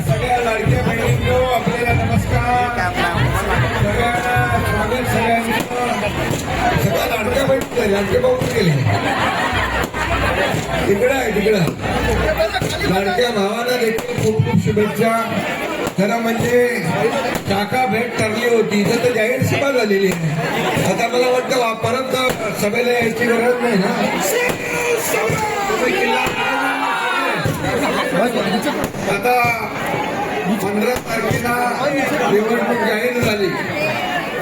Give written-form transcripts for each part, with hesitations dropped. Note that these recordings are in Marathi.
सगळ्या लाडक्या बहिणींनो आपल्याला नमस्कार. सगळ्यांना स्वागत. सगळ्या लाडक्या बहिणी लाडके भाऊ गेले तिकडं आहे. तिकडं लाडक्या भावाला देखील खूप खूप शुभेच्छा. खरं म्हणजे काका भेट ठरली होती तर जाहीर सभा झालेली आहे. आता मला वाटतं परत सभेला यायची गरज नाही ना. आता 15 तारखेला निवडणूक जाहीर झाली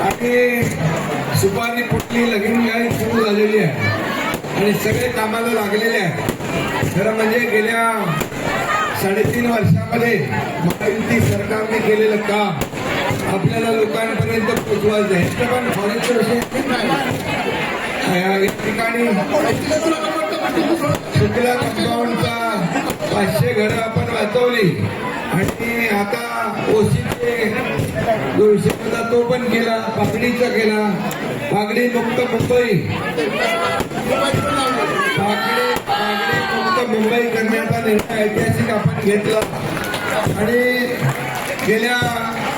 आणि सुपारी फुटली, लगीन जाहीर सुरू झालेली आहे आणि सगळे कामाला लागलेले आहेत. खरं म्हणजे गेल्या 3.5 वर्षामध्ये महायुती सरकारने केलेलं काम आपल्याला लोकांपर्यंत पोहोचवायचं आहे. पण फॉरेनचा विषय या ठिकाणी शुक्ला कंपाऊंडचा 500 घरं आपण वाचवली आणि आता ओसीचे जो विषय होता तो पण केला, पागडीचा केला. पागडी मुक्त मुंबई, पागडी मुक्त मुंबई करण्याचा निर्णय ऐतिहासिक आपण घेतला आणि गेल्या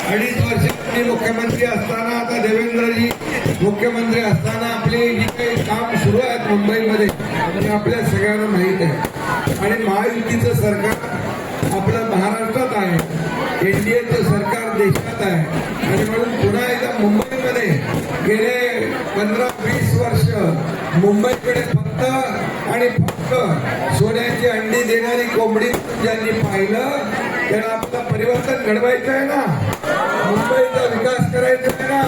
2.5 वर्षांनी मुख्यमंत्री असताना आता देवेंद्रजी मुख्यमंत्री असताना आपले जी काही काम सुरू आहेत मुंबईमध्ये हे आपल्या सगळ्यांना माहीत आहे. आणि महायुतीचं सरकार आपलं महाराष्ट्रात आहे, एनडीएचं सरकार देशात आहे आणि म्हणून पुन्हा एकदा मुंबईमध्ये गेले 15-20 वर्ष मुंबईकडे फक्त आणि फक्त सोन्याची अंडी देणारी कोंबडी ज्यांनी पाहिलं त्यांना आपलं परिवर्तन घडवायचं आहे ना. मुंबईचा विकास करायचा आहे ना.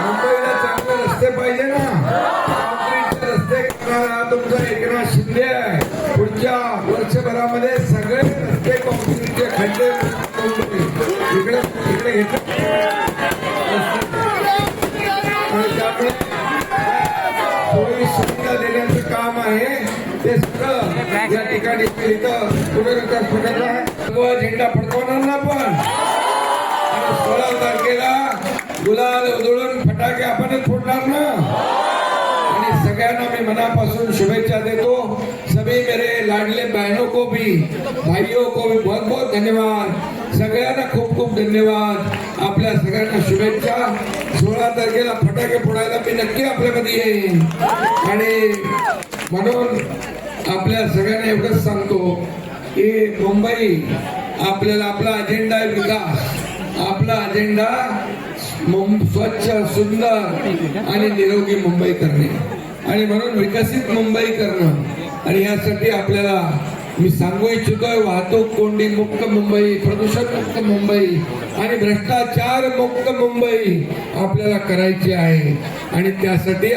मुंबईला चांगले रस्ते पाहिजे ना. कॉन्क्रीटचे रस्ते करणारा तुमचा एकनाथ शिंदे आहे. पुढच्या वर्षभरामध्ये सगळे रस्ते कॉन्क्रीटचे खड्डे इकडे इकडे घेतले आणि त्यामुळे सोयी सुविधा देण्याचं काम आहे ते सगळं या ठिकाणी इथं पुनर्विकास प्रकल्प झेंडा फडकवणार ना आपण. 16 तारखेला गुलाल उधळून फटाके आपणच फोडणार ना. आणि सगळ्यांना मी मनापासून शुभेच्छा देतो. सभी मेरे लाडले बहनों को भी, भाइयों को भी बहुत बहुत धन्यवाद. सगळ्यांना खूप खूप धन्यवाद. आपल्या सगळ्यांना शुभेच्छा. 16 तारखेला फटाके फोडायला मी नक्की आपल्यामध्ये येईन आणि म्हणून आपल्या सगळ्यांना एवढंच सांगतो की मुंबई आपल्याला आपला अजेंडा आहे विकास. आपला अजेंडा स्वच्छ, सुंदर आणि निरोगी मुंबई करणे आणि म्हणून विकसित मुंबई करणं. आणि यासाठी आपल्याला मी सांगू इच्छितोय वाहतूक कोंडी मुक्त मुंबई, प्रदूषण मुक्त मुंबई आणि भ्रष्टाचार मुक्त मुंबई आपल्याला करायची आहे. आणि त्यासाठी